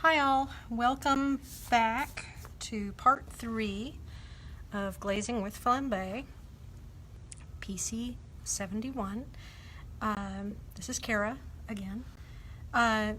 Hi all, welcome back to part 3 of Glazing with Flambé, PC-71. This is Kara again. Now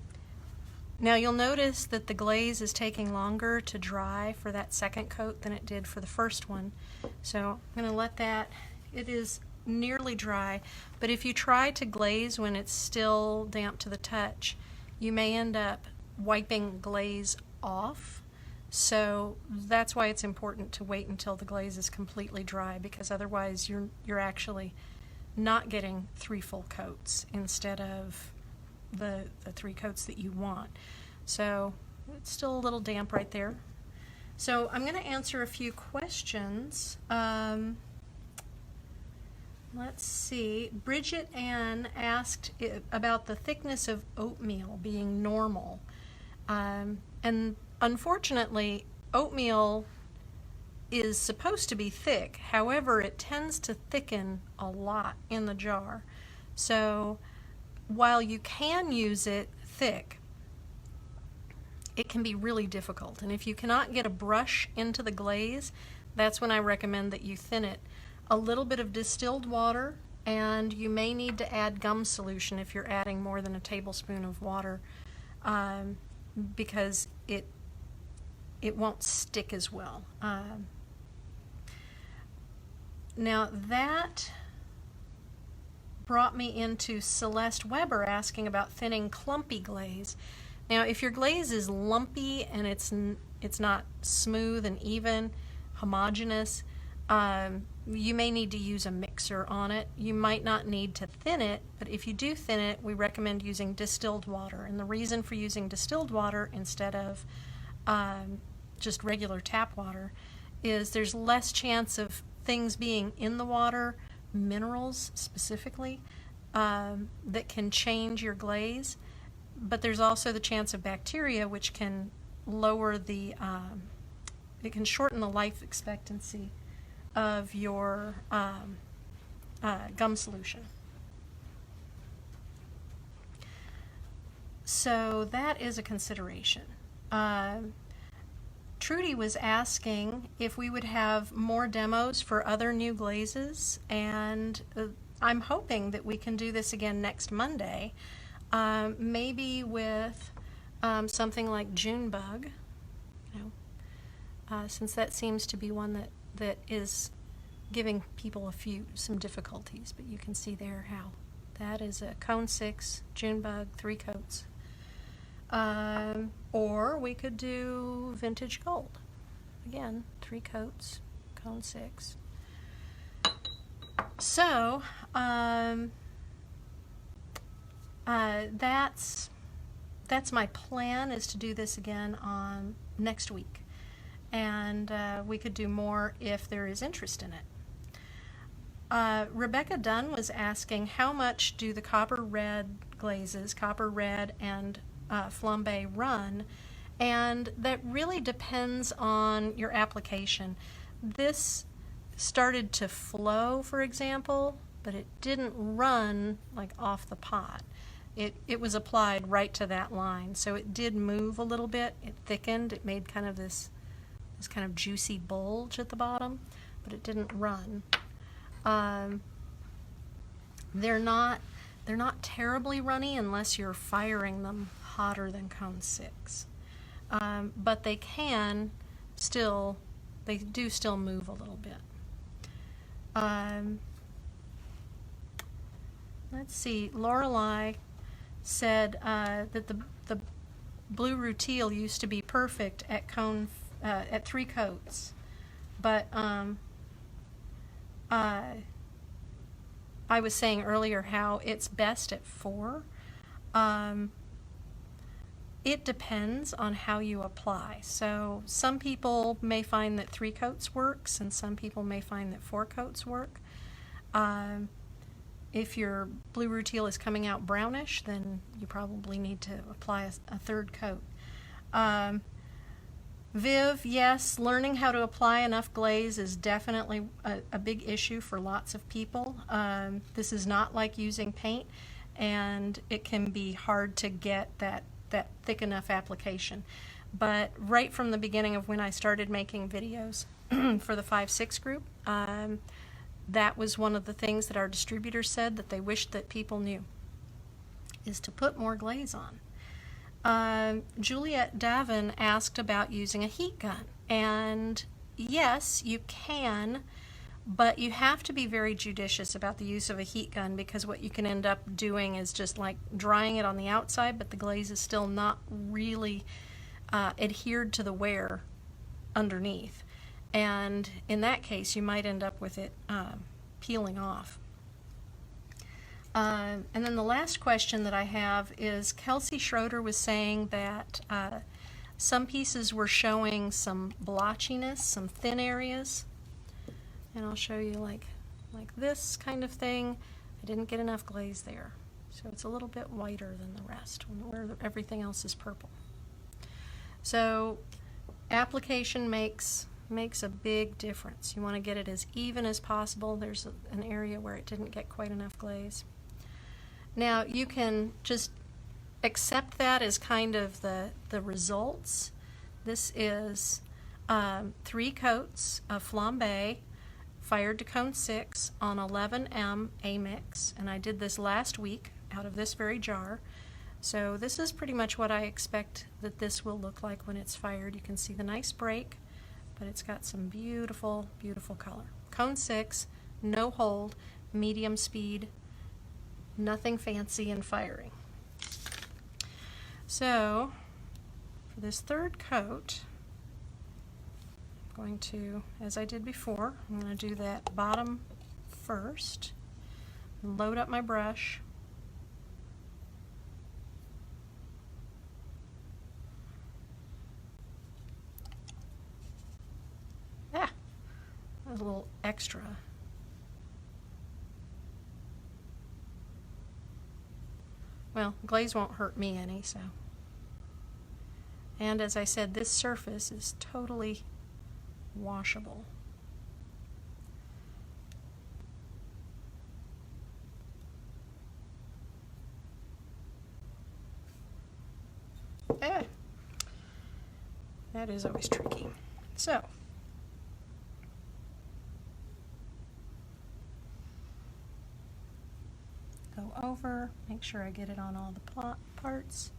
you'll notice that the glaze is taking longer to dry for that second coat than it did for the first one. So I'm going to let that, it is nearly dry, but if you try to glaze when it's still damp to the touch, you may end up wiping glaze off. So that's why it's important to wait until the glaze is completely dry, because otherwise you're actually not getting 3 full coats instead of the 3 coats that you want. So it's still a little damp right there. So I'm going to answer a few questions. Let's see. Bridget Ann asked about the thickness of oatmeal being normal. And unfortunately, oatmeal is supposed to be thick. However, it tends to thicken a lot in the jar. So while you can use it thick, it can be really difficult. And if you cannot get a brush into the glaze, that's when I recommend that you thin it. A little bit of distilled water, and you may need to add gum solution if you're adding more than a tablespoon of water, because it won't stick as well. Now that brought me into Celeste Weber asking about thinning clumpy glaze. Now if your glaze is lumpy and it's not smooth and even, homogeneous, you may need to use a mixer on it. You might not need to thin it, but if you do thin it, we recommend using distilled water. And the reason for using distilled water instead of just regular tap water is there's less chance of things being in the water, minerals specifically, that can change your glaze. But there's also the chance of bacteria, which can lower the, it can shorten the life expectancy of your gum solution. So that is a consideration. Trudy was asking if we would have more demos for other new glazes, and I'm hoping that we can do this again next Monday, maybe with something like Junebug, since that seems to be one that is giving people some difficulties, but you can see there how that is a cone 6 Junebug 3 coats. Or we could do Vintage Gold, again 3 coats, cone 6. So that's my plan, is to do this again on next week. And we could do more if there is interest in it. Rebecca Dunn was asking how much do the copper red glazes, copper red and Flambé, run, and that really depends on your application. This started to flow, for example, but it didn't run like off the pot. It was applied right to that line, so it did move a little bit. It thickened. It made kind of this kind of juicy bulge at the bottom, but it didn't run. They're not terribly runny unless you're firing them hotter than cone 6, but they do still move a little bit. Let's see, Lorelei said that the blue rutile used to be perfect at at 3 coats, but I was saying earlier how it's best at 4. It depends on how you apply. So some people may find that 3 coats works, and some people may find that 4 coats work. If your blue rutile is coming out brownish, then you probably need to apply a 3rd coat. Viv, yes, learning how to apply enough glaze is definitely a big issue for lots of people. This is not like using paint, and it can be hard to get that that thick enough application. But right from the beginning of when I started making videos for the 5-6 group, that was one of the things that our distributors said that they wished that people knew, is to put more glaze on. Juliet Davin asked about using a heat gun, and yes, you can, but you have to be very judicious about the use of a heat gun, because what you can end up doing is just like drying it on the outside, but the glaze is still not really adhered to the wear underneath. And in that case, you might end up with it peeling off. And then the last question that I have is, Kelsey Schroeder was saying that some pieces were showing some blotchiness, some thin areas. And I'll show you like this kind of thing. I didn't get enough glaze there. So it's a little bit whiter than the rest, where everything else is purple. So application makes a big difference. You want to get it as even as possible. There's an area where it didn't get quite enough glaze. Now you can just accept that as kind of the results. This is 3 coats of Flambé fired to cone 6 on 11M A-mix, and I did this last week out of this very jar. So this is pretty much what I expect that this will look like when it's fired. You can see the nice break, but it's got some beautiful, beautiful color. Cone 6, no hold, medium speed, nothing fancy in firing. So for this third coat, I'm going to, as I did before, I'm going to do that bottom first, load up my brush, a little extra. Well, glaze won't hurt me any, so. And as I said, this surface is totally washable. That is always tricky. So, go over, make sure I get it on all the parts.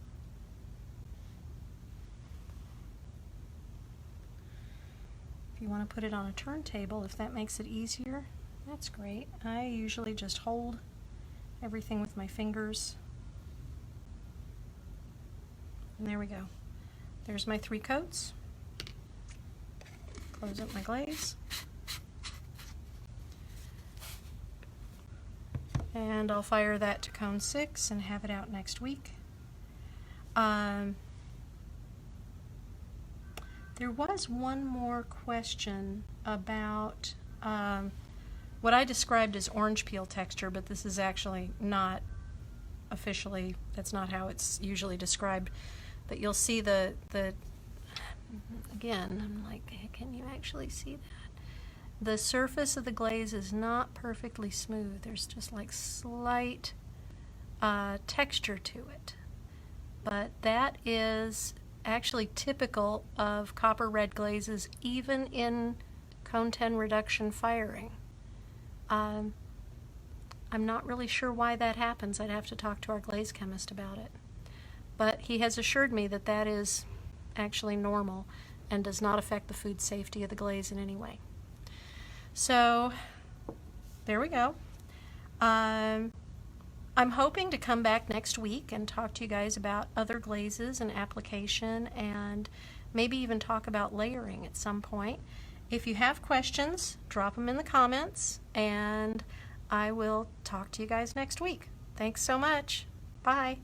If you want to put it on a turntable, if that makes it easier, that's great. I usually just hold everything with my fingers. And there we go. There's my 3 coats. Close up my glaze. And I'll fire that to cone 6 and have it out next week. There was one more question about what I described as orange peel texture, but this is actually not officially, that's not how it's usually described. But you'll see the again, I'm like, can you actually see that? The surface of the glaze is not perfectly smooth. There's just like slight texture to it. But that is actually typical of copper red glazes, even in cone 10 reduction firing. I'm not really sure why that happens. I'd have to talk to our glaze chemist about it. But he has assured me that that is actually normal and does not affect the food safety of the glaze in any way. So there we go. I'm hoping to come back next week and talk to you guys about other glazes and application, and maybe even talk about layering at some point. If you have questions, drop them in the comments, and I will talk to you guys next week. Thanks so much. Bye.